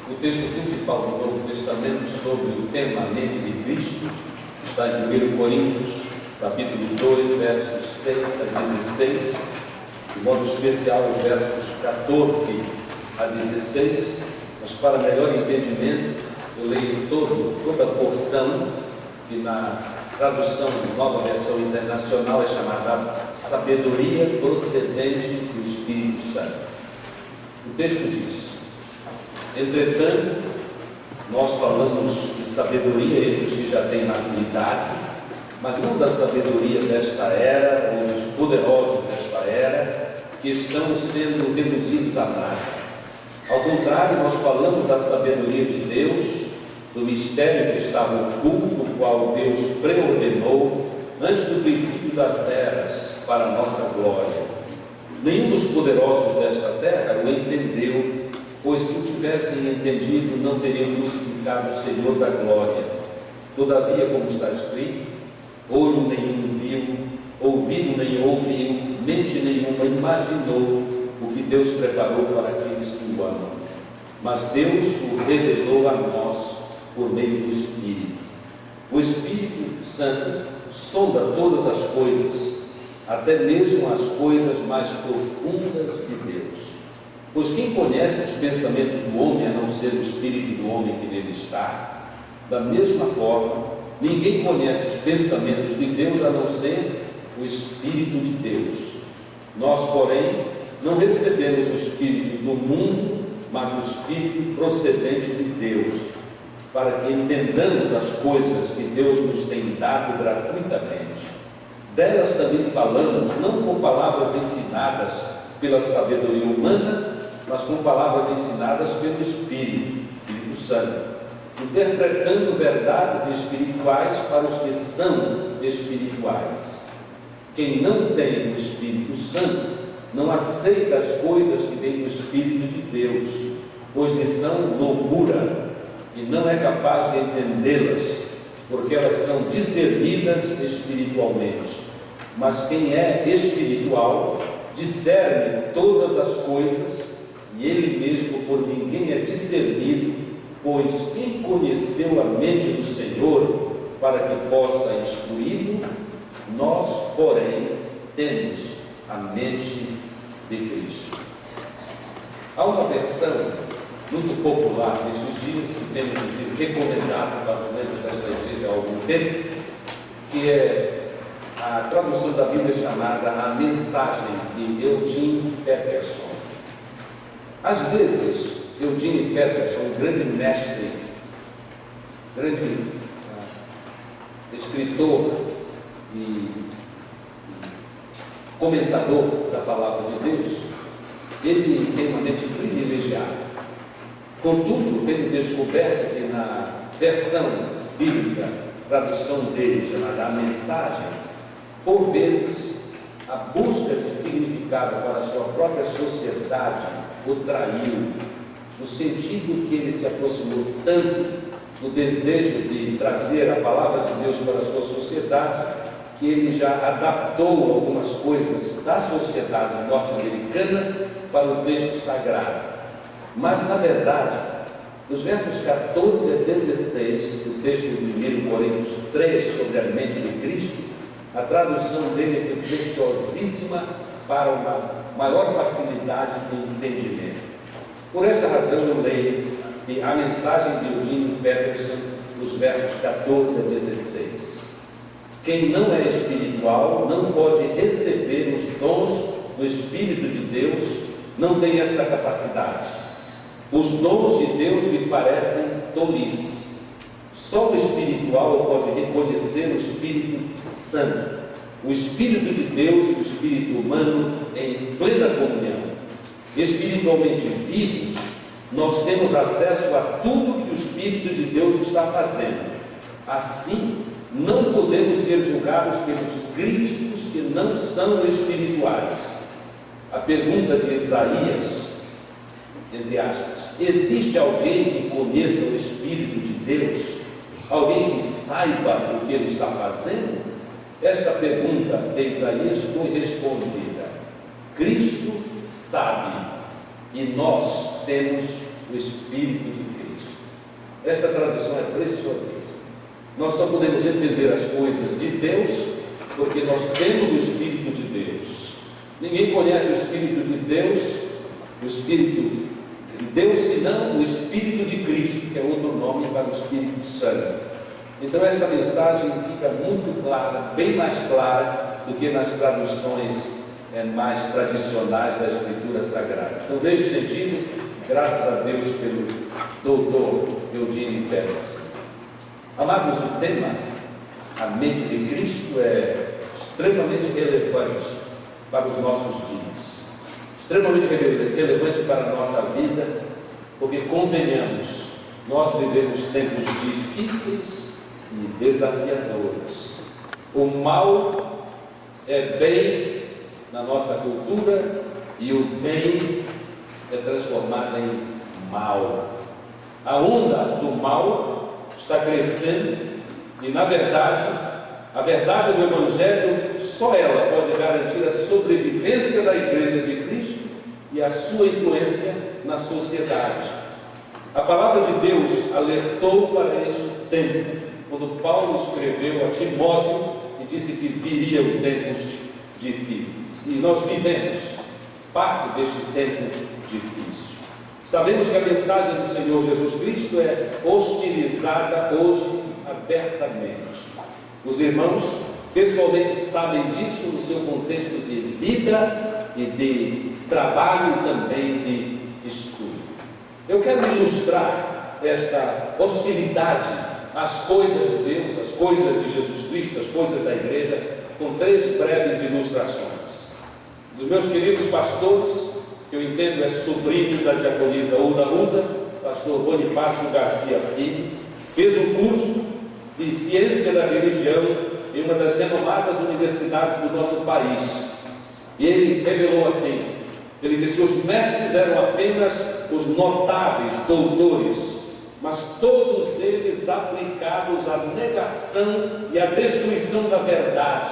O texto principal do Novo Testamento sobre o tema a mente de Cristo está em 1 Coríntios, capítulo 2, versos 6 a 16, de modo especial os versos 14 a 16, mas para melhor entendimento eu leio toda a porção que na tradução Nova Versão Internacional é chamada Sabedoria Procedente do Espírito Santo. O texto diz: entretanto, nós falamos de sabedoria entre os que já têm maturidade, mas não da sabedoria desta era ou dos poderosos desta era que estão sendo reduzidos a nada. Ao contrário, nós falamos da sabedoria de Deus, do mistério que estava oculto, o qual Deus preordenou antes do princípio das eras para a nossa glória. Nenhum dos poderosos desta terra o entendeu, pois se o tivessem entendido, não teriam crucificado o Senhor da glória. Todavia, como está escrito, olho nenhum viu, ouvido nenhum ouviu, mente nenhuma imaginou o que Deus preparou para aqueles que o amam. Mas Deus o revelou a nós por meio do Espírito. O Espírito Santo sonda todas as coisas, até mesmo as coisas mais profundas de Deus. Pois quem conhece os pensamentos do homem, a não ser o Espírito do homem que nele está? Da mesma forma, ninguém conhece os pensamentos de Deus, a não ser o Espírito de Deus. Nós, porém, não recebemos o Espírito do mundo, mas o Espírito procedente de Deus, para que entendamos as coisas que Deus nos tem dado gratuitamente. Delas também falamos, não com palavras ensinadas pela sabedoria humana, mas com palavras ensinadas pelo Espírito Santo, interpretando verdades espirituais para os que são espirituais. Quem não tem o Espírito Santo não aceita as coisas que vêm do Espírito de Deus, pois lhe são loucura e não é capaz de entendê-las, porque elas são discernidas espiritualmente. Mas quem é espiritual discerne todas as coisas, e ele mesmo por ninguém é discernido, pois quem conheceu a mente do Senhor para que possa instruí-lo? Nós, porém, temos a mente de Cristo. Há uma versão muito popular nesses dias, que tem inclusive recomendado para os membros desta igreja há algum tempo, que é a tradução da Bíblia chamada A Mensagem de Eugene Peterson. Às vezes, Eugene Peterson, um grande mestre, grande escritor e comentador da Palavra de Deus, ele tem uma mente privilegiada. Contudo, tenho descoberto que na versão bíblica, tradução dele, chamada A Mensagem, por vezes, a busca de significado para a sua própria sociedade o traiu, no sentido que ele se aproximou tanto do desejo de trazer a palavra de Deus para a sua sociedade, que ele já adaptou algumas coisas da sociedade norte-americana para o texto sagrado. Mas, na verdade, nos versos 14 a 16 do texto de 1 Coríntios 3, sobre a mente de Cristo, a tradução dele é preciosíssima para uma maior facilidade de entendimento. Por esta razão eu leio a mensagem de Eugene Peterson, nos versos 14 a 16. Quem não é espiritual não pode receber os dons do Espírito de Deus, não tem esta capacidade. Os dons de Deus lhe parecem tolice. Só o espiritual pode reconhecer o Espírito Santo, o Espírito de Deus e o Espírito humano em plena comunhão. Espiritualmente vivos, nós temos acesso a tudo que o Espírito de Deus está fazendo. Assim, não podemos ser julgados pelos críticos que não são espirituais. A pergunta de Isaías, entre aspas, existe alguém que conheça o Espírito de Deus? Alguém que saiba o que ele está fazendo? Esta pergunta de Isaías foi respondida. Cristo sabe e nós temos do Espírito de Cristo. Esta tradução é preciosíssima. Nós só podemos entender as coisas de Deus porque nós temos o Espírito de Deus. Ninguém conhece o Espírito de Deus, senão o Espírito de Cristo, que é outro nome para o Espírito Santo. Então esta mensagem fica muito clara, bem mais clara do que nas traduções mais tradicionais da Escritura Sagrada. Então veja o sentido, graças a Deus pelo doutor Eugene Peterson. Amados, o tema, a mente de Cristo, é extremamente relevante para os nossos dias, extremamente relevante para a nossa vida, porque convenhamos, nós vivemos tempos difíceis e desafiadores. O mal é bem na nossa cultura e o bem é transformado em mal. A onda do mal está crescendo e, na verdade, a verdade do Evangelho, só ela pode garantir a sobrevivência da Igreja de Cristo e a sua influência na sociedade. A palavra de Deus alertou para este tempo, quando Paulo escreveu a Timóteo e disse que viriam tempos difíceis. E nós vivemos parte deste tempo difícil. Sabemos que a mensagem do Senhor Jesus Cristo é hostilizada hoje abertamente. Os irmãos pessoalmente sabem disso no seu contexto de vida e de trabalho, também de estudo. Eu quero ilustrar esta hostilidade às coisas de Deus, às coisas de Jesus Cristo, às coisas da igreja, com 3 breves ilustrações. Dos meus queridos pastores, que eu entendo é sobrinho da diaconisa Uda, pastor Bonifácio Garcia Filho, fez um curso de ciência da religião em uma das renomadas universidades do nosso país. E ele revelou assim, ele disse: os mestres eram apenas os notáveis doutores, mas todos eles aplicados à negação e à destruição da verdade,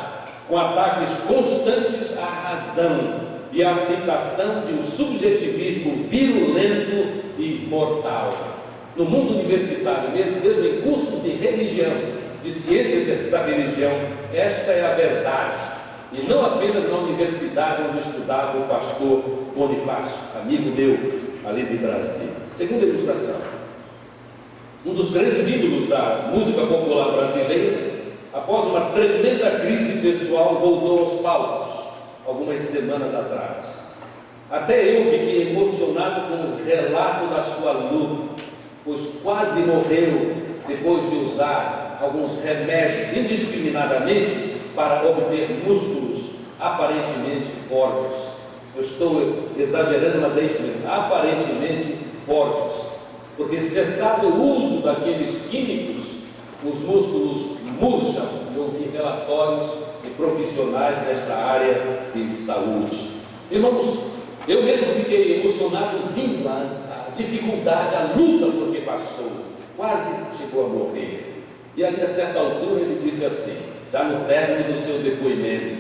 com ataques constantes à razão e à aceitação de um subjetivismo virulento e mortal. No mundo universitário, mesmo em cursos de religião, de ciência da religião, esta é a verdade. E não apenas na universidade onde estudava o pastor Bonifácio, amigo meu, ali de Brasília. Segunda ilustração. Um dos grandes ídolos da música popular brasileira, após uma tremenda crise pessoal, voltou aos palcos, algumas semanas atrás. Até eu fiquei emocionado com o relato da sua luta, pois quase morreu depois de usar alguns remédios indiscriminadamente para obter músculos aparentemente fortes. Eu estou exagerando, mas é isso mesmo, aparentemente fortes, porque cessado o uso daqueles químicos, os músculos murcham. Eu ouvi relatórios de profissionais nesta área de saúde. Irmãos, eu mesmo fiquei emocionado vendo a dificuldade, a luta por que passou, quase chegou a morrer. E ali a certa altura ele disse assim, já no término do seu depoimento,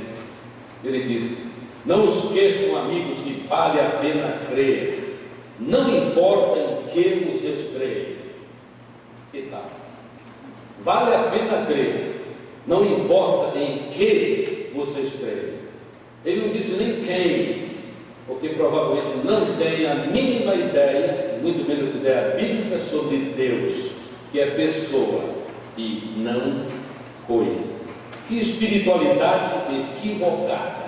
ele disse: não esqueçam, amigos, que vale a pena crer, não importa em que vocês creem. Que tal? Vale a pena crer, não importa em que vocês creem. Ele não disse nem quem, porque provavelmente não tem a mínima ideia, muito menos ideia bíblica, sobre Deus, que é pessoa e não coisa. Que espiritualidade equivocada!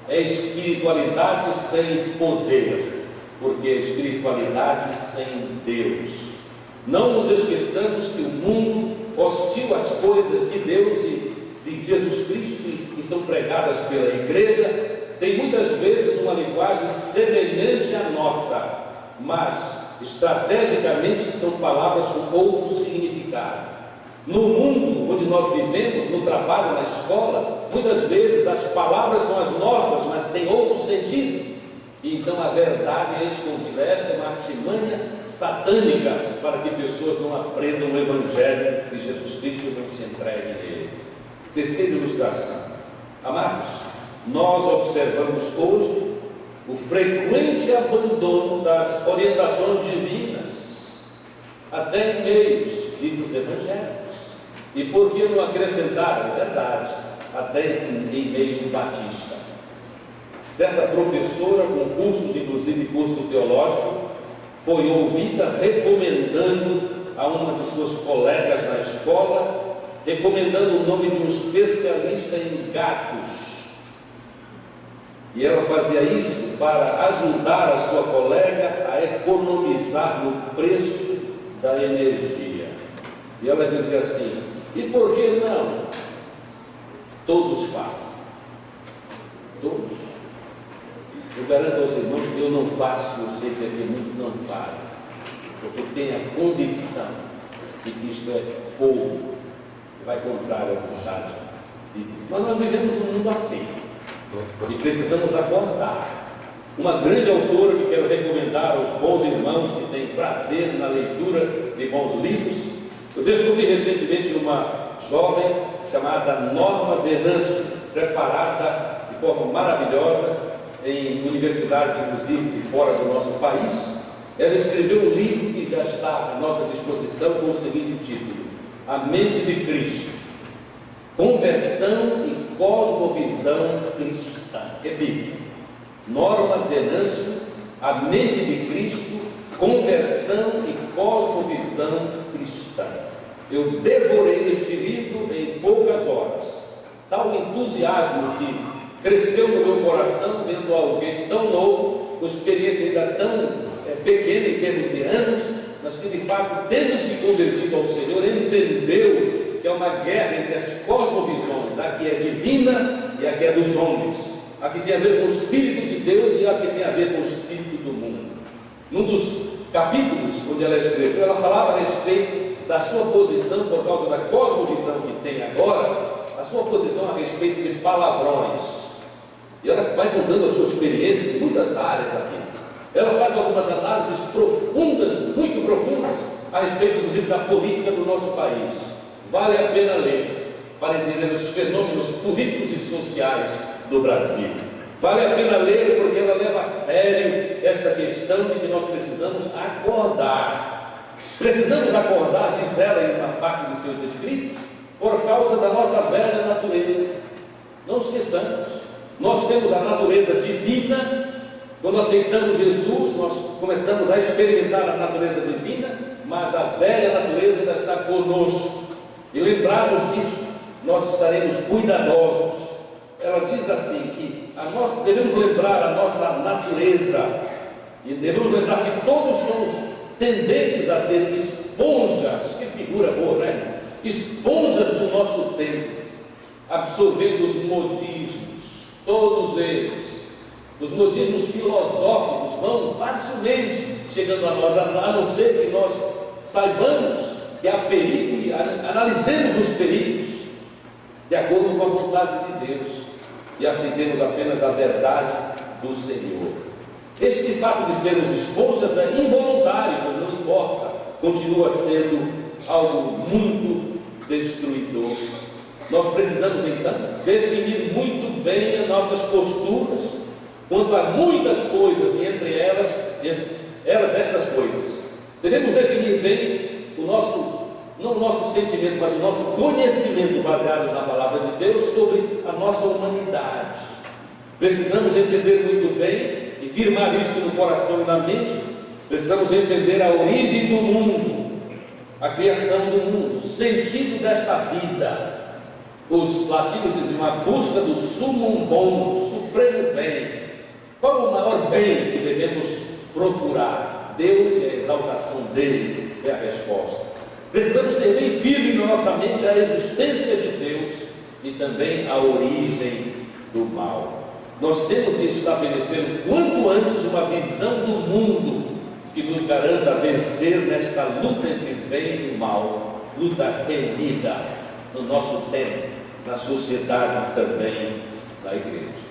É espiritualidade sem poder, porque é espiritualidade sem Deus. Não nos esqueçamos que o mundo hostil às coisas de Deus e de Jesus Cristo, que são pregadas pela igreja, tem muitas vezes uma linguagem semelhante à nossa, mas estrategicamente são palavras com outro significado. No mundo onde nós vivemos, no trabalho, na escola, muitas vezes as palavras são as nossas, mas têm outro sentido. E então a verdade é escondida. Esta é uma artimanha satânica para que pessoas não aprendam o Evangelho de Jesus Cristo e não se entreguem a Ele. Terceira ilustração. Amados, nós observamos hoje o frequente abandono das orientações divinas até em meios ditos evangélicos. E por que não acrescentar, é verdade, até em meio batista. Certa professora, com cursos, inclusive curso teológico, foi ouvida recomendando a uma de suas colegas na escola, recomendando o nome de um especialista em gatos. E ela fazia isso para ajudar a sua colega a economizar no preço da energia. E ela dizia assim: e por que não? Todos fazem. Todos. Eu garanto aos irmãos que eu não faço, eu sei que aqui muitos não fazem, porque tem a convicção de que isto é pouco, que vai contrário à vontade de Deus. Mas nós vivemos num mundo assim, e precisamos acordar. Uma grande autora que quero recomendar aos bons irmãos que têm prazer na leitura de bons livros, eu descobri recentemente uma jovem chamada Norma Venâncio, preparada de forma maravilhosa em universidades, inclusive, de fora do nosso país. Ela escreveu um livro que já está à nossa disposição com o seguinte título: A Mente de Cristo, Conversão e Cosmovisão Cristã. Repito, Norma Venâncio, A Mente de Cristo, Conversão e Cosmovisão Cristã. Eu devorei este livro em poucas horas. Tal entusiasmo que cresceu no meu coração vendo alguém tão novo, com experiência ainda tão pequena em termos de anos, mas que de fato, tendo se convertido ao Senhor, entendeu que é uma guerra entre as cosmovisões, a que é divina e a que é dos homens, a que tem a ver com o Espírito de Deus e a que tem a ver com o Espírito do mundo. Num dos capítulos onde ela escreveu, ela falava a respeito da sua posição, por causa da cosmovisão que tem agora, a sua posição a respeito de palavrões. E ela vai contando a sua experiência em muitas áreas aqui. Ela faz algumas análises profundas, muito profundas, a respeito, inclusive, da política do nosso país. Vale a pena ler para entender os fenômenos políticos e sociais do Brasil. Vale a pena ler porque ela leva a sério esta questão de que nós precisamos acordar. Precisamos acordar, diz ela em uma parte de seus escritos, por causa da nossa velha natureza. Não esqueçamos. Nós temos a natureza divina. Quando aceitamos Jesus, nós começamos a experimentar a natureza divina, mas a velha natureza ainda está conosco. E lembrados disso, nós estaremos cuidadosos. Ela diz assim que devemos lembrar a nossa natureza, e devemos lembrar que todos somos tendentes a ser esponjas. Que figura boa, né? Esponjas do nosso tempo, absorvendo os modismos. Todos eles, os modismos filosóficos, vão facilmente chegando a nós, a não ser que nós saibamos que há perigo e analisemos os perigos de acordo com a vontade de Deus e aceitemos apenas a verdade do Senhor. Este fato de sermos esponjas é involuntário, mas não importa, continua sendo algo muito destruidor. Nós precisamos então definir muito bem as nossas posturas quanto a muitas coisas, e entre elas estas coisas. Devemos definir bem não o nosso sentimento, mas o nosso conhecimento baseado na palavra de Deus sobre a nossa humanidade. Precisamos entender muito bem e firmar isto no coração e na mente. Precisamos entender a origem do mundo, a criação do mundo, o sentido desta vida. Os latinos diziam: a busca do sumum bonum, supremo bem. Qual é o maior bem que devemos procurar? Deus e a exaltação dele é a resposta. Precisamos ter bem firme na nossa mente a existência de Deus e também a origem do mal. Nós temos de estabelecer o quanto antes uma visão do mundo que nos garanta vencer nesta luta entre o bem e o mal, luta renhida no nosso tempo, na sociedade e também na igreja.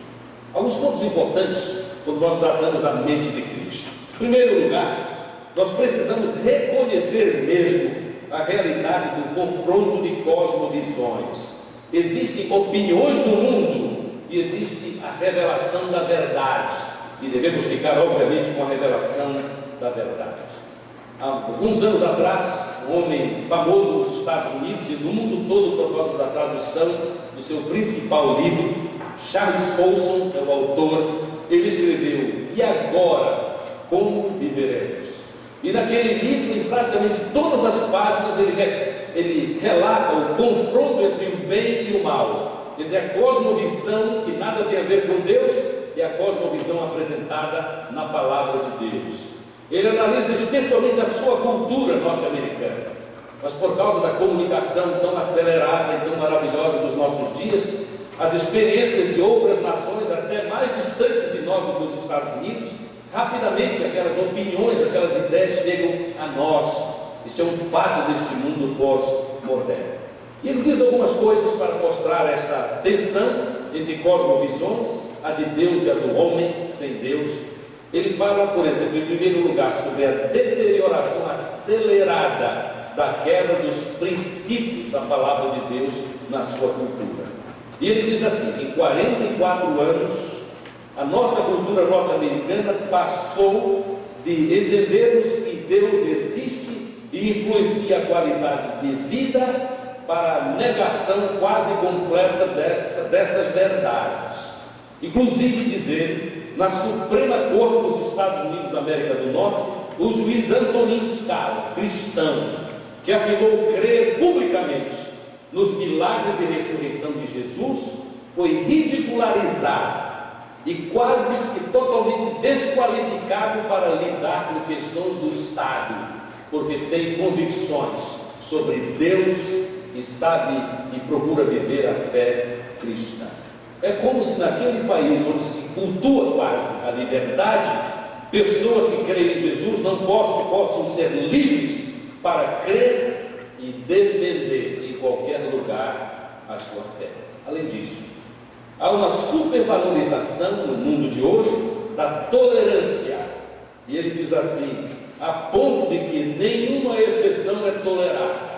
Alguns pontos importantes quando nós tratamos da mente de Cristo. Em primeiro lugar, nós precisamos reconhecer mesmo a realidade do confronto de cosmovisões. Existem opiniões do mundo e existe a revelação da verdade, e devemos ficar obviamente com a revelação da verdade. Há alguns anos atrás, um homem famoso nos Estados Unidos e no mundo todo por causa da tradução do seu principal livro. Charles Colson é o autor. Ele escreveu: E agora, como viveremos? E naquele livro, em praticamente todas as páginas, ele relata o confronto entre o bem e o mal, entre a cosmovisão, que nada tem a ver com Deus, e a cosmovisão apresentada na palavra de Deus. Ele analisa especialmente a sua cultura norte-americana, mas por causa da comunicação tão acelerada e tão maravilhosa dos nossos dias, as experiências de outras nações, até mais distantes de nós do que os Estados Unidos, rapidamente aquelas opiniões, aquelas ideias chegam a nós. Este é um fato deste mundo pós-moderno. E ele diz algumas coisas para mostrar esta tensão entre cosmovisões, a de Deus e a do homem sem Deus. Ele fala, por exemplo, em primeiro lugar, sobre a deterioração acelerada da quebra dos princípios da palavra de Deus na sua cultura. E ele diz assim: em 44 anos, a nossa cultura norte-americana passou de entendermos que Deus existe e influencia a qualidade de vida para a negação quase completa dessas verdades. Inclusive dizer, na Suprema Corte dos Estados Unidos da América do Norte, o juiz Antonin Scalia, cristão, que afirmou crer publicamente nos milagres e ressurreição de Jesus, foi ridicularizado e quase que totalmente desqualificado para lidar com questões do Estado, porque tem convicções sobre Deus e sabe e procura viver a fé cristã. É como se naquele país onde se cultua quase a liberdade, pessoas que creem em Jesus não possam ser livres para crer e defender em qualquer lugar a sua fé. Além disso, há uma supervalorização no mundo de hoje da tolerância. E ele diz assim, a ponto de que nenhuma exceção é tolerada.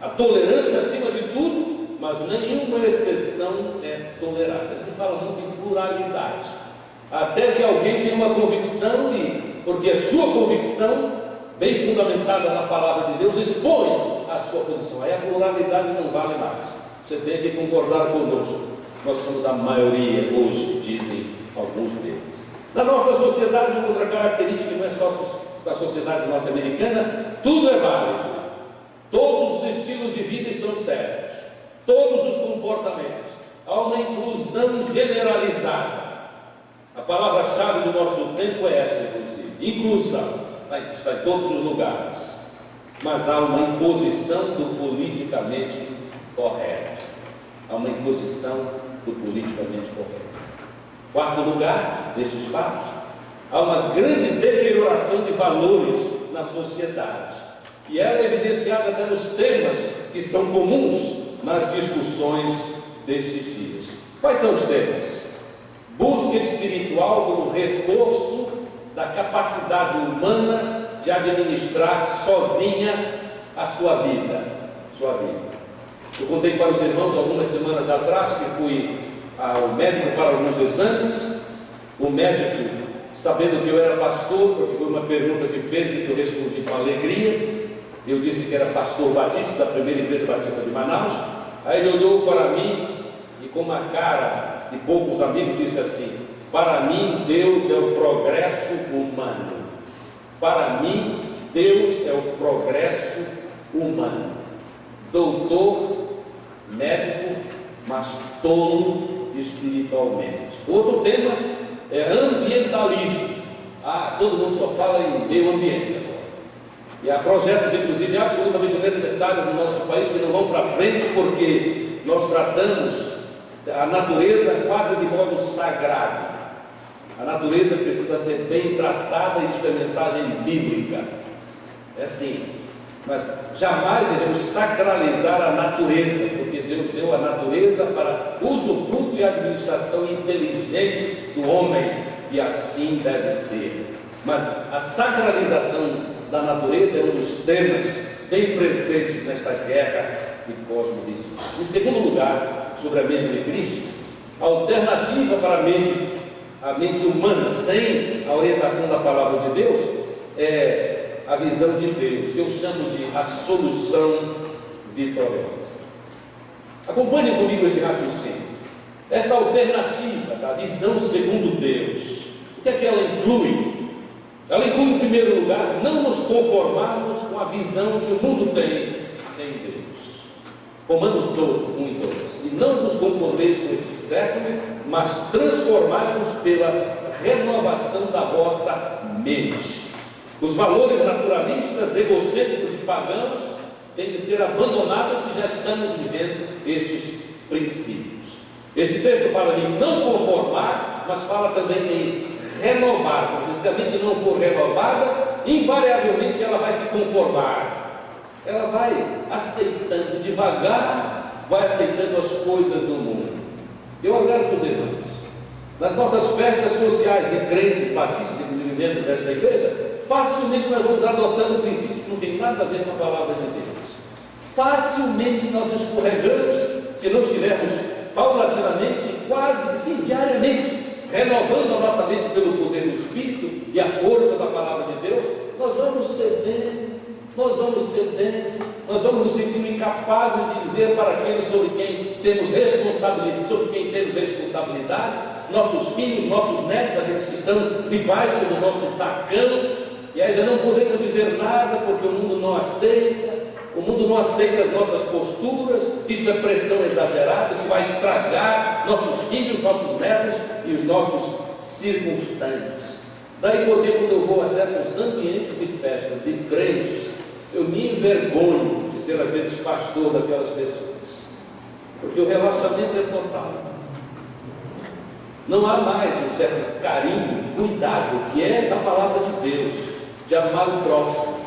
A tolerância acima de tudo, mas nenhuma exceção é tolerada. A gente fala muito em pluralidade. Até que alguém tenha uma convicção, e porque a sua convicção, bem fundamentada na palavra de Deus, expõe a sua posição. Aí a pluralidade não vale mais. Você tem que concordar conosco. Nós somos a maioria hoje, dizem alguns deles. Na nossa sociedade, outra característica, não é só da sociedade norte-americana, tudo é válido. Todos os estilos de vida estão certos. Todos os comportamentos. Há uma inclusão generalizada. A palavra-chave do nosso tempo é esta, inclusive. Inclusão. Está em todos os lugares. Mas há uma imposição do politicamente correto. Há uma imposição do politicamente correto. Quarto lugar destes fatos, há uma grande deterioração de valores na sociedade. E ela é evidenciada até nos temas que são comuns nas discussões destes dias. Quais são os temas? Busca espiritual como reforço da capacidade humana de administrar sozinha a sua vida. Eu contei para os irmãos algumas semanas atrás que fui ao médico para alguns exames. O médico, sabendo que eu era pastor, porque foi uma pergunta que fez e que eu respondi com alegria, eu disse que era pastor batista da primeira igreja batista de Manaus. Aí ele olhou para mim e com uma cara de poucos amigos disse assim: para mim Deus é o progresso humano. Para mim Deus é o progresso humano. Doutor, médico, mas tolo espiritualmente. Outro tema é ambientalismo. Todo mundo só fala em meio ambiente agora. E há projetos, inclusive, absolutamente necessários no nosso país que não vão para frente porque nós tratamos a natureza quase de modo sagrado. A natureza precisa ser bem tratada, e isso é mensagem bíblica. É sim. Mas jamais devemos sacralizar a natureza, porque Deus deu a natureza para usufruto e administração inteligente do homem, e assim deve ser. Mas a sacralização da natureza é um dos temas bem presentes nesta guerra de cosmovisão. Em segundo lugar, sobre a mente de Cristo, a alternativa para a mente humana, sem a orientação da palavra de Deus, é a visão de Deus, que eu chamo de a solução vitoriosa. Acompanhe comigo este raciocínio. Esta alternativa da visão segundo Deus, o que é que ela inclui? Ela inclui, em primeiro lugar, não nos conformarmos com a visão que o mundo tem sem Deus. Romanos 12, 1 e 2. E não vos conformeis com este século, mas transformai-vos pela renovação da vossa mente. Os valores naturalistas, egocêntricos e pagãos têm de ser abandonados se já estamos vivendo estes princípios. Este texto fala em não conformar, mas fala também em renovar, porque se a mente não for renovada, invariavelmente ela vai se conformar, ela vai aceitando devagar, vai aceitando as coisas do mundo. Eu alerto os irmãos, nas nossas festas sociais de crentes, batistas, inclusive membros desta igreja, facilmente nós vamos adotando princípios que não tem nada a ver com a palavra de Deus. Facilmente nós escorregamos, se não estivermos paulatinamente, quase sim, diariamente, renovando a nossa mente pelo poder do Espírito e a força da palavra de Deus, nós vamos cedendo, nós vamos nos sentindo incapazes de dizer para aqueles sobre quem temos responsabilidade, nossos filhos, nossos netos, aqueles que estão debaixo do nosso tacão, e aí já não podemos dizer nada porque o mundo não aceita. O mundo não aceita as nossas posturas, isso é pressão exagerada, isso vai estragar nossos filhos, nossos netos e os nossos circunstantes. Daí porque quando eu vou a certos ambientes de festa, de crentes, eu me envergonho de ser às vezes pastor daquelas pessoas, porque o relaxamento é total. Não há mais um certo carinho, cuidado, que é da palavra de Deus, de amar o próximo,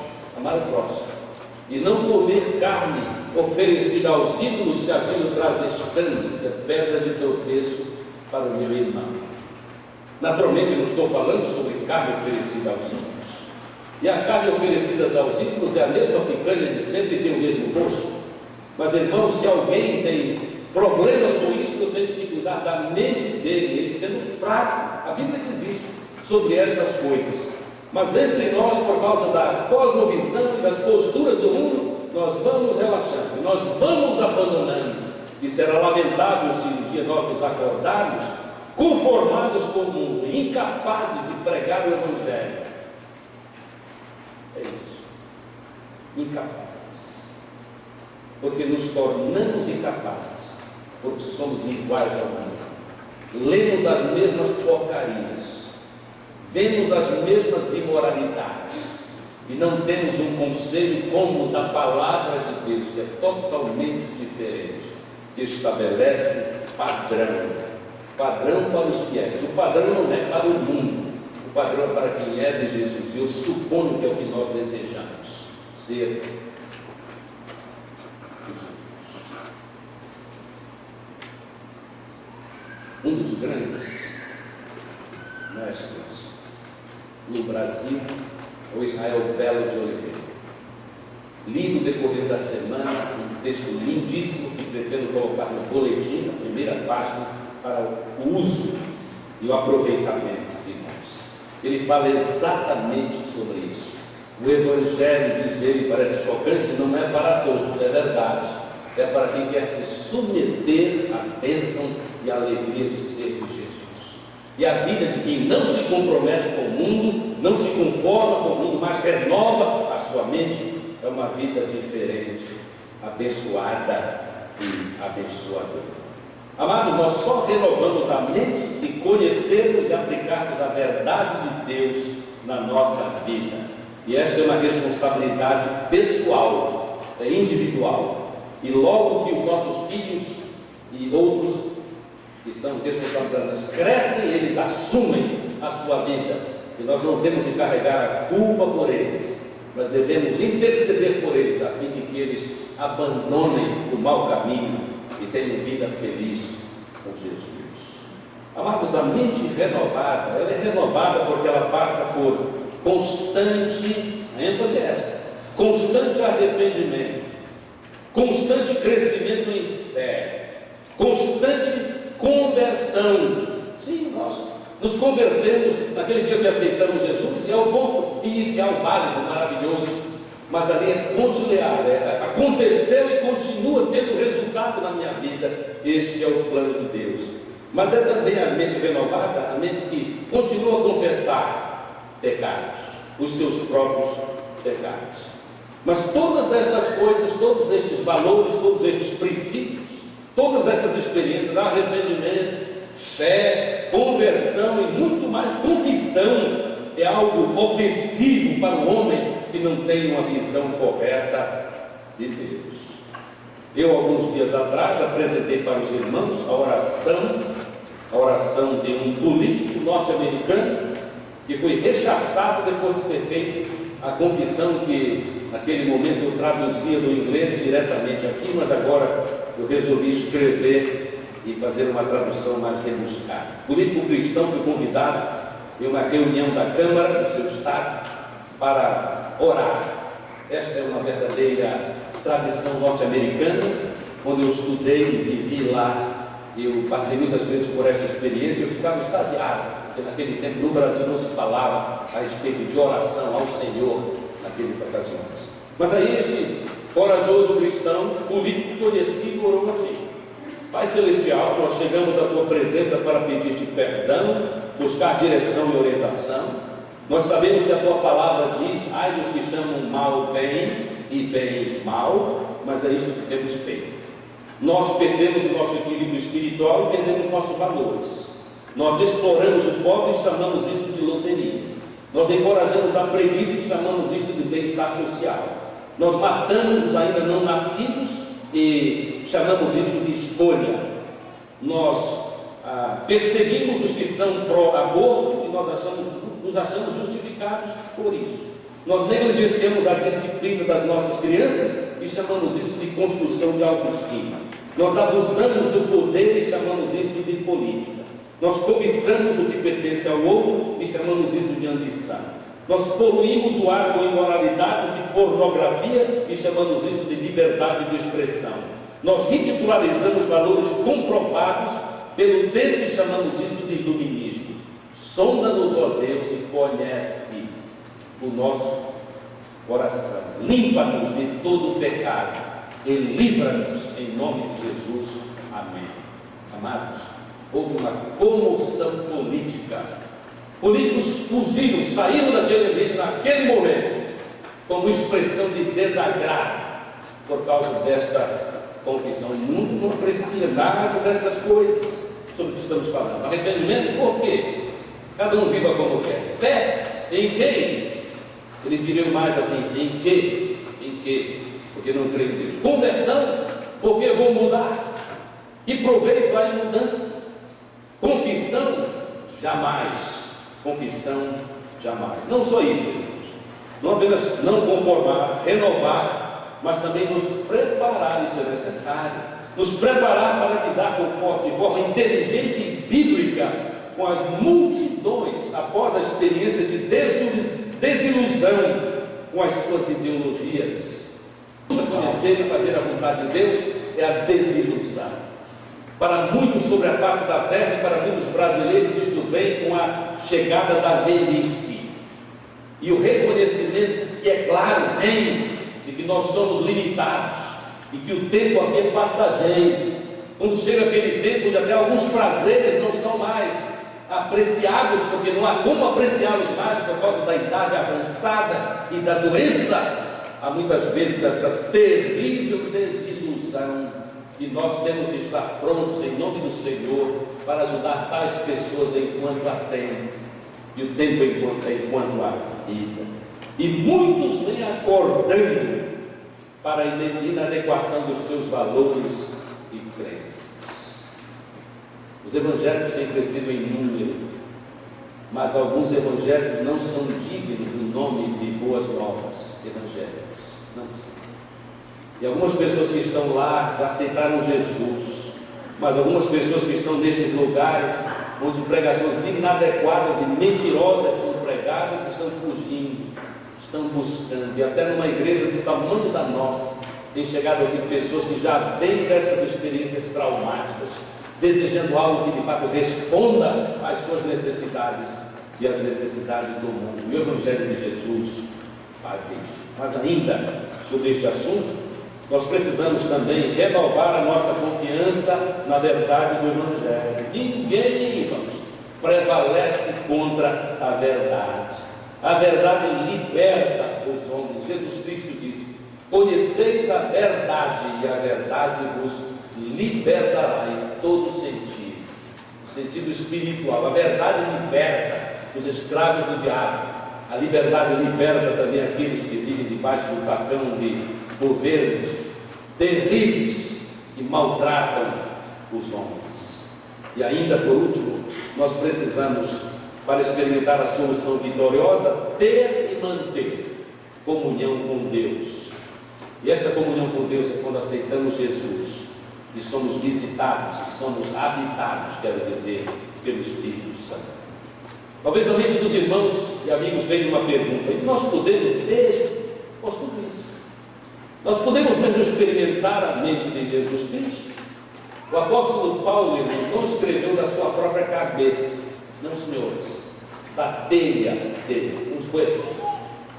e não comer carne oferecida aos ídolos, se aquilo traz escândalo, que é pedra de tropeço para o meu irmão. Naturalmente não estou falando sobre carne oferecida aos ídolos, e a carne oferecida aos ídolos é a mesma picanha de sempre e tem o mesmo gosto. Mas irmãos, se alguém tem problemas com isso, eu tenho que cuidar da mente dele, ele sendo fraco. A Bíblia diz isso sobre estas coisas. Mas entre nós, por causa da cosmovisão e das posturas do mundo, nós vamos relaxando, nós vamos abandonando. E será lamentável se um dia nós nos acordarmos conformados com o mundo, incapazes de pregar o Evangelho. É isso. Incapazes. Porque nos tornamos incapazes, porque somos iguais ao mundo. Lemos as mesmas porcarias. Vemos as mesmas imoralidades e não temos um conselho como o da palavra de Deus, que é totalmente diferente, que estabelece padrão para os fiéis. O padrão não é para o mundo, o padrão é para quem é de Jesus. Eu suponho que é o que nós desejamos ser. Um dos grandes mestres no Brasil, o Israel Belo de Oliveira. Li no decorrer da semana um texto lindíssimo que pretendo colocar no boletim, na primeira página, para o uso e o aproveitamento de nós. Ele fala exatamente sobre isso. O Evangelho, diz ele, parece chocante, não é para todos, é verdade. É para quem quer se submeter à bênção e à alegria de ser de Jesus. E a vida de quem não se compromete com o mundo, não se conforma com o mundo, mas renova a sua mente, é uma vida diferente, abençoada e abençoadora. Amados, nós só renovamos a mente se conhecermos e aplicarmos a verdade de Deus na nossa vida. E esta é uma responsabilidade pessoal, individual. E logo que os nossos filhos e outros que são responsáveis crescem, eles assumem a sua vida, e nós não temos de carregar a culpa por eles, mas devemos interceder por eles, a fim de que eles abandonem o mau caminho e tenham vida feliz com Jesus. Amados, a mente renovada, ela é renovada porque ela passa por constante, a ênfase é esta, constante arrependimento, constante crescimento em fé, constante conversão. Sim, Nos convertemos naquele dia que aceitamos Jesus, e é o ponto inicial válido, maravilhoso, mas ali é continuar, aconteceu e continua tendo resultado na minha vida. Este é o plano de Deus. Mas é também a mente renovada, a mente que continua a confessar pecados, os seus próprios pecados. Mas todas estas coisas, todos estes valores, todos estes princípios, todas essas experiências, arrependimento, fé, conversão e muito mais confissão, é algo ofensivo para o homem que não tem uma visão correta de Deus. Eu, alguns dias atrás, apresentei para os irmãos a oração de um político norte-americano que foi rechaçado depois de ter feito a confissão que naquele momento eu traduzia do inglês diretamente aqui, mas agora eu resolvi escrever e fazer uma tradução mais rebuscada. O político cristão foi convidado em uma reunião da Câmara do seu estado para orar. Esta é uma verdadeira tradição norte-americana. Quando eu estudei e vivi lá, eu passei muitas vezes por esta experiência, eu ficava extasiado, porque naquele tempo no Brasil não se falava a respeito de oração ao Senhor naquelas ocasiões. Mas aí este corajoso cristão, político conhecido, orou assim: Pai Celestial, nós chegamos à Tua presença para pedir-te perdão, buscar direção e orientação. Nós sabemos que a Tua palavra diz: ai dos que chamam mal bem e bem mal, mas é isso que temos feito. Nós perdemos o nosso equilíbrio espiritual e perdemos nossos valores. Nós exploramos o pobre e chamamos isso de loteria. Nós encorajamos a preguiça e chamamos isso de bem-estar social. Nós matamos os ainda não nascidos e chamamos isso de escolha. Nós perseguimos os que são pró-aborto e nós nos achamos justificados por isso. Nós negligenciamos a disciplina das nossas crianças e chamamos isso de construção de autoestima. Nós abusamos do poder e chamamos isso de política. Nós cobiçamos o que pertence ao outro e chamamos isso de ambição. Nós poluímos o ar com imoralidades e pornografia e chamamos isso de liberdade de expressão. Nós ridicularizamos valores comprovados pelo tempo e chamamos isso de iluminismo. Sonda-nos, ó Deus, e conhece o nosso coração. Limpa-nos de todo o pecado e livra-nos em nome de Jesus. Amém. Amados, houve uma comoção política. Políticos fugiram, saíram daquele ambiente naquele momento, como expressão de desagrado por causa desta confissão. O mundo não aprecia nada dessas coisas sobre o que estamos falando. Arrependimento, por quê? Cada um viva como quer. Fé em quem? Eles diriam mais assim: em quê? Em quê? Porque não creio em Deus. Conversão, porque vou mudar. E proveito há em mudança. Confissão, jamais. Confissão, jamais. Não só isso, irmãos. Não apenas não conformar, renovar, mas também nos preparar, isso é necessário. Nos preparar para lidar de forma inteligente e bíblica com as multidões após a experiência de desilusão com as suas ideologias. Conhecer e fazer a vontade de Deus é a desilusão. Para muitos sobre a face da terra e para muitos brasileiros, isto vem com a chegada da velhice. E o reconhecimento, que é claro, vem de que nós somos limitados e que o tempo aqui é passageiro. Quando chega aquele tempo onde até alguns prazeres não são mais apreciados, porque não há como apreciá-los mais por causa da idade avançada e da doença, há muitas vezes essa terrível desilusão. E nós temos de estar prontos em nome do Senhor para ajudar tais pessoas enquanto há tempo, e o tempo enquanto há vida. E muitos vêm acordando para a inadequação dos seus valores e crenças. Os evangélicos têm crescido em número, mas alguns evangélicos não são dignos do nome de boas novas evangélicas. Não são. E algumas pessoas que estão lá já aceitaram Jesus, mas algumas pessoas que estão nestes lugares onde pregações inadequadas e mentirosas são pregadas, estão fugindo, estão buscando. E até numa igreja do tamanho da nossa, tem chegado aqui pessoas que já vêm dessas experiências traumáticas desejando algo que de fato responda às suas necessidades e às necessidades do mundo. E o Evangelho de Jesus faz isso. Mas ainda sobre este assunto, nós precisamos também renovar a nossa confiança na verdade do Evangelho. Ninguém, irmãos, prevalece contra a verdade. A verdade liberta os homens. Jesus Cristo disse: conheceis a verdade e a verdade vos libertará em todo sentido. No sentido espiritual, a verdade liberta os escravos do diabo. A liberdade liberta também aqueles que vivem debaixo do tapão de governos terríveis que maltratam os homens. E ainda por último, nós precisamos, para experimentar a solução vitoriosa, ter e manter comunhão com Deus. E esta comunhão com Deus é quando aceitamos Jesus e somos visitados, e somos habitados, quero dizer, pelo Espírito Santo. Talvez na mente dos irmãos e amigos venha uma pergunta: e nós podemos mesmo? Nós tudo isso. Nós podemos mesmo experimentar a mente de Jesus Cristo? O apóstolo Paulo, irmão, não escreveu da sua própria cabeça, não, senhores, da telha dele, uns coisas.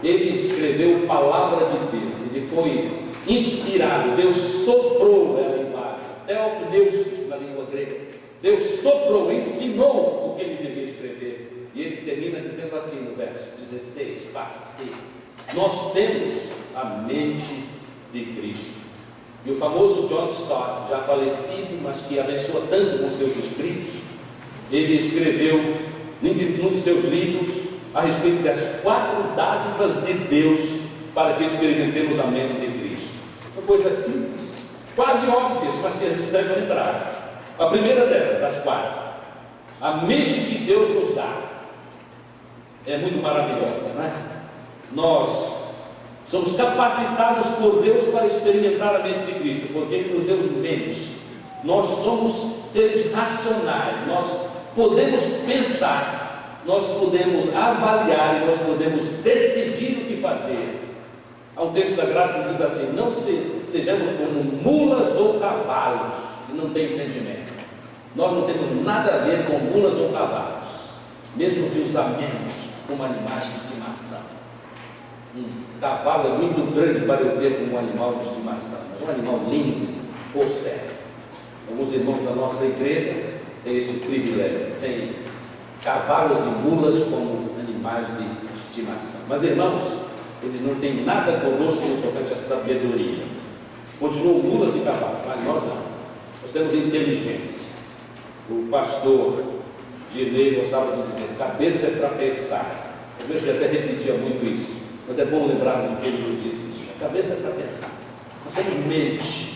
Ele escreveu palavra de Deus, ele foi inspirado, Deus soprou a linguagem, teopneustos na língua grega. Deus soprou, ensinou o que ele devia escrever. E ele termina dizendo assim no verso 16, parte C: nós temos a mente de Cristo. E o famoso John Stott, já falecido, mas que abençoa tanto com seus escritos, ele escreveu num dos seus livros a respeito das 4 dádivas de Deus para que experimentemos a mente de Cristo. São coisas simples, quase óbvias, mas que a gente deve lembrar. A primeira delas, das 4, a mente que Deus nos dá é muito maravilhosa, não é? Nós somos capacitados por Deus para experimentar a mente de Cristo, porque Ele nos deu mente. Nós somos seres racionais, nós podemos pensar, nós podemos avaliar e nós podemos decidir o que fazer. Há um texto sagrado que diz assim: não sejamos como mulas ou cavalos que não têm entendimento. Nós não temos nada a ver com mulas ou cavalos, mesmo que os amemos como animais de estimação. Um cavalo é muito grande para eu ter como um animal de estimação, mas um animal lindo, por certo. Alguns irmãos da nossa igreja têm este privilégio, têm cavalos e mulas como animais de estimação. Mas irmãos, eles não têm nada conosco no tocante à sabedoria. Continuam mulas e cavalos, mas nós não. Nós temos inteligência. O pastor Ginei gostava de dizer: cabeça é para pensar. Às vezes ele até repetia muito isso, mas é bom lembrarmos o que ele nos disse isso. A cabeça é para pensar. Nós temos mente,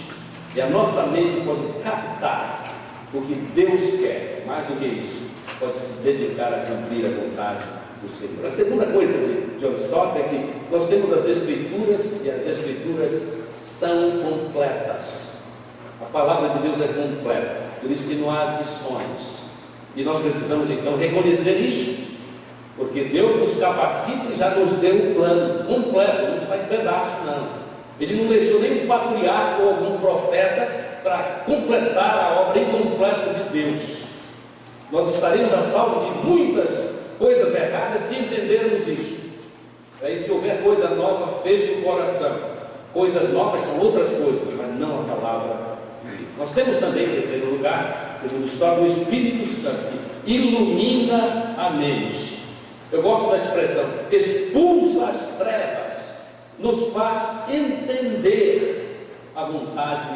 e a nossa mente pode captar o que Deus quer. Mais do que isso, pode se dedicar a cumprir a vontade do Senhor. A segunda coisa de John Stott é que nós temos as Escrituras, e as Escrituras são completas. A palavra de Deus é completa, por isso que não há adições. E nós precisamos então reconhecer isso, porque Deus nos capacita e já nos deu um plano completo, não está em pedaços, não. Ele não deixou nem um patriarca ou algum profeta para completar a obra incompleta de Deus. Nós estaremos a salvo de muitas coisas erradas se entendermos isso. Aí, se houver coisa nova, feche o coração. Coisas novas são outras coisas, mas não a palavra de Deus. Nós temos também, em terceiro lugar, segundo história, o Espírito Santo que ilumina a mente. Eu gosto da expressão expulsa as trevas, nos faz entender a vontade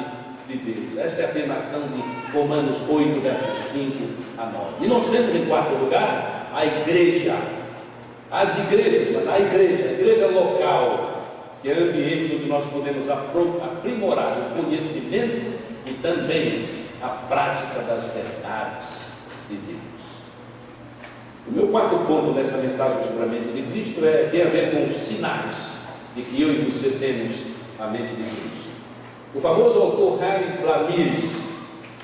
de Deus. Esta é a afirmação de Romanos 8, versos 5 a 9. E nós temos em quarto lugar a igreja, as igrejas, mas a igreja local, que é o ambiente onde nós podemos aprimorar o conhecimento e também a prática das verdades de Deus. O meu quarto ponto nessa mensagem sobre a mente de Cristo tem a ver com os sinais de que eu e você temos a mente de Cristo. O famoso autor Harry Blamires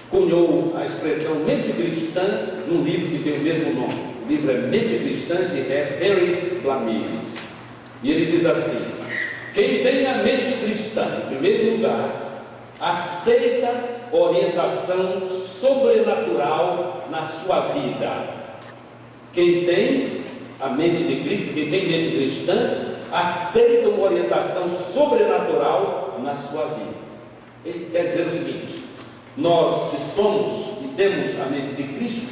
cunhou a expressão mente cristã num livro que tem o mesmo nome. O livro é Mente Cristã, de Harry Blamires. E ele diz assim: quem tem a mente cristã, em primeiro lugar, aceita orientação sobrenatural na sua vida. Quem tem a mente de Cristo, quem tem mente cristã, aceita uma orientação sobrenatural na sua vida. Ele quer dizer o seguinte: nós que somos e temos a mente de Cristo,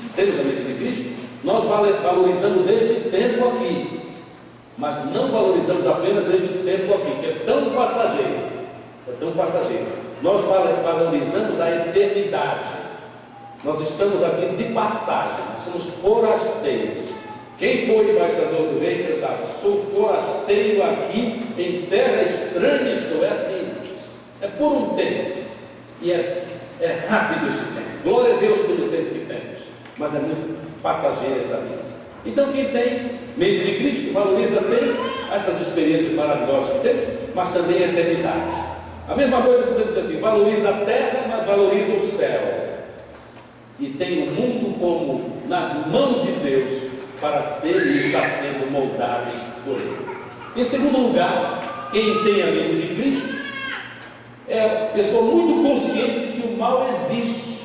nós valorizamos este tempo aqui, mas não valorizamos apenas este tempo aqui, que é tão passageiro. Nós valorizamos a eternidade. Nós estamos aqui de passagem, nós somos forasteiros. Quem for embaixador do rei, verdade, sou forasteiro aqui em terra estranha, estou, é assim, é por um tempo, e é rápido este tempo. Glória a Deus pelo tempo que temos, mas é muito passageiro esta vida. Então quem tem mente de Cristo valoriza bem essas experiências maravilhosas que temos, mas também a eternidade. A mesma coisa que podemos dizer assim: valoriza a terra, mas valoriza o céu, e tem o mundo como nas mãos de Deus para ser e estar sendo moldado por Ele. Em segundo lugar, quem tem a mente de Cristo é uma pessoa muito consciente de que o mal existe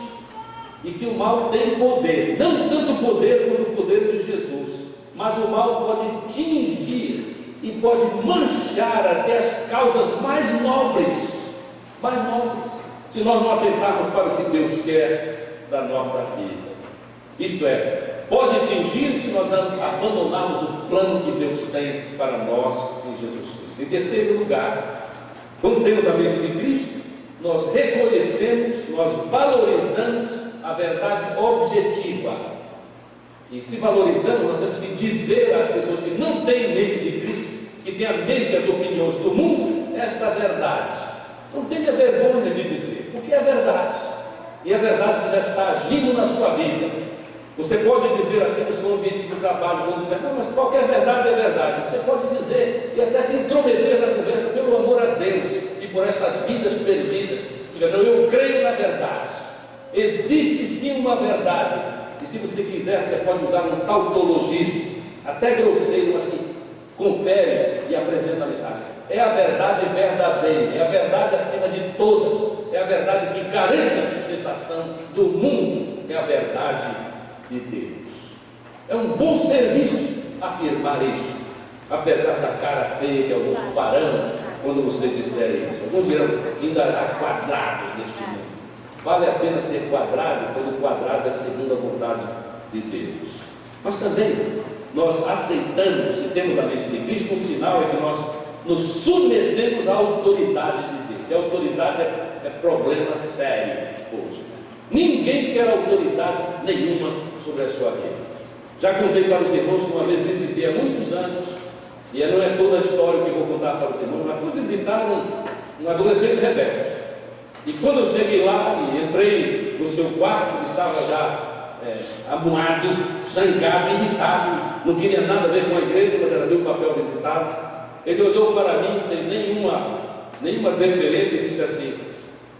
e que o mal tem poder, não tanto poder quanto o poder de Jesus, mas o mal pode tingir e pode manchar até as causas mais nobres, se nós não atentarmos para o que Deus quer da nossa vida. Isto é, pode atingir se nós abandonarmos o plano que Deus tem para nós em Jesus Cristo. Em terceiro lugar, quando temos a mente de Cristo, nós reconhecemos, nós valorizamos a verdade objetiva. E se valorizamos, nós temos que dizer às pessoas que não têm mente de Cristo, que têm a mente e as opiniões do mundo, esta verdade. Não tenha vergonha de dizer, porque é verdade. E é verdade que já está agindo na sua vida. Você pode dizer assim no seu ambiente de trabalho, quando dizer: não, mas qualquer verdade é verdade. Você pode dizer e até se intrometer na conversa pelo amor a Deus e por estas vidas perdidas. Diga: não, eu creio na verdade. Existe sim uma verdade. E se você quiser, você pode usar um tautologismo, até grosseiro, mas que confere e apresenta a mensagem. É a verdade verdadeira, é a verdade acima de todas, é a verdade que garante a sustentação do mundo, é a verdade de Deus. É um bom serviço afirmar isso, apesar da cara feia que alguns farão quando vocês disserem isso. Alguns dirão: ainda há quadrados neste mundo. Vale a pena ser quadrado quando o quadrado é segundo a vontade de Deus. Mas também nós aceitamos, se temos a mente de Cristo, um sinal é que nós nos submetemos à autoridade de Deus. E a autoridade é problema sério hoje. Ninguém quer autoridade nenhuma sobre a sua vida. Já contei para os irmãos que uma vez visitei há muitos anos, e não é toda a história que eu vou contar para os irmãos, mas fui visitar um adolescente rebelde. E quando eu cheguei lá e entrei no seu quarto, ele estava já amuado, zangado, irritado, não queria nada a ver com a igreja, mas era meu papel visitá-lo. Ele olhou para mim sem nenhuma deferência e disse assim: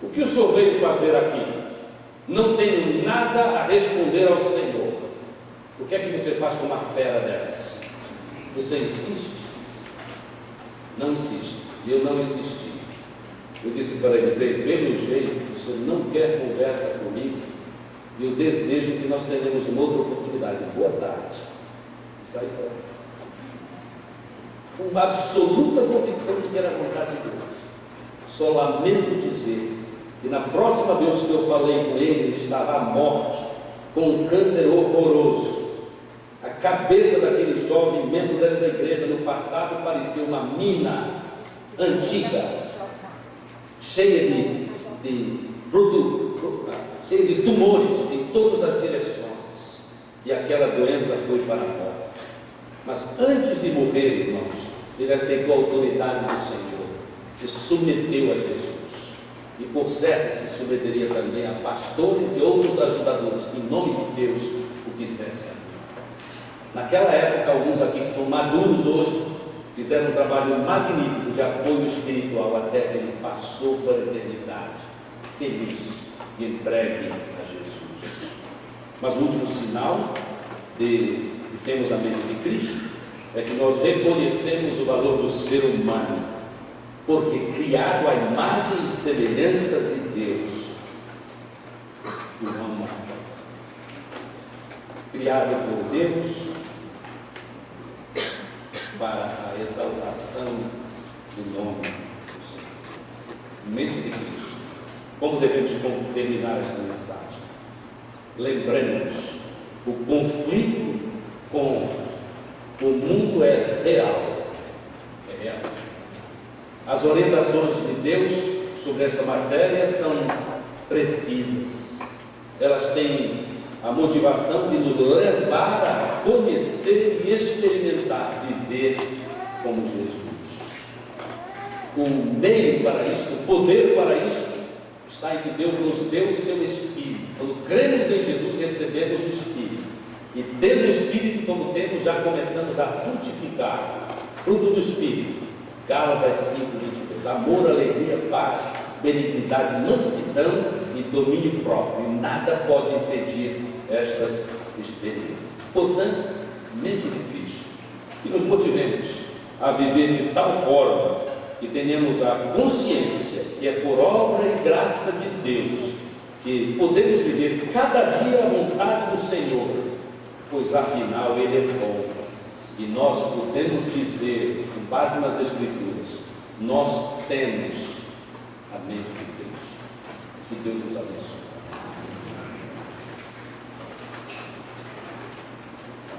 o que o senhor veio fazer aqui? Não tenho nada a responder ao Senhor. O que é que você faz com uma fera dessas? Você insiste? Não insiste. E eu não insisti. Eu disse para ele: pelo jeito, o senhor não quer conversa comigo, e eu desejo que nós tenhamos uma outra oportunidade. Boa tarde. E saí fora. Com absoluta convicção de que era a vontade de Deus. Só lamento dizer que na próxima vez que eu falei com ele, ele estava à morte, com um câncer horroroso. A cabeça daquele jovem membro desta igreja no passado parecia uma mina antiga, cheia cheia de tumores em todas as direções, e aquela doença foi para a morte. Mas antes de morrer, irmãos, ele aceitou a autoridade do Senhor, se submeteu a Jesus, e por certo se submeteria também a pastores e outros ajudadores, que em nome de Deus o quisessem. Naquela época, alguns aqui que são maduros hoje fizeram um trabalho magnífico de apoio espiritual até que ele passou para a eternidade, feliz e entregue a Jesus. Mas o último sinal de que temos a mente de Cristo é que nós reconhecemos o valor do ser humano, porque criado à imagem e semelhança de Deus. e o amado, criado por Deus para a exaltação do nome do Senhor. Mente de Cristo. Como devemos terminar esta mensagem? Lembremos, o conflito com o mundo é real. É real. As orientações de Deus sobre esta matéria são precisas. Elas têm a motivação de nos levar a conhecer e experimentar, viver como Jesus. O meio para isto, o poder para isto, está em que Deus nos deu o seu Espírito. Quando cremos em Jesus, recebemos o Espírito. E tendo o Espírito como temos, já começamos a frutificar. Fruto do Espírito. Gálatas 5:22. Amor, alegria, paz, benignidade, mansidão e domínio próprio. E nada pode impedir estas experiências. Portanto, mente de Cristo. Que nos motivemos a viver de tal forma que tenhamos a consciência que é por obra e graça de Deus que podemos viver cada dia a vontade do Senhor, pois afinal Ele é bom. E nós podemos dizer, com base nas Escrituras, nós temos a mente de Deus. Que Deus nos abençoe.